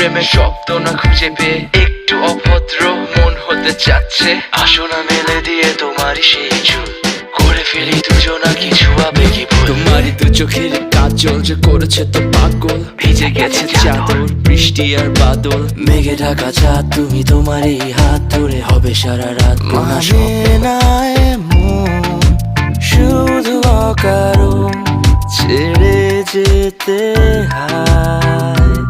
প্রেমের শব্দ না খুঁজে পেয়ে একটু অভদ্র মন হতে চাচ্ছে। আসো না মেলে দিয়ে তোমারই সেই চুল, করে ফেলি দুজনা কিছু আবেগী ভুল। তোমারই দু চোখের কাজল যে করেছে তো পাগল, ভিজে গেছে চাদর বৃষ্টি আর বাদল। মেঘে ঢাকা চাঁদ তুমি তোমারই হাত ধরে হবে সারা রাত। মানে না এমন শুধু অকারণ ছেড়ে যেতে হয়।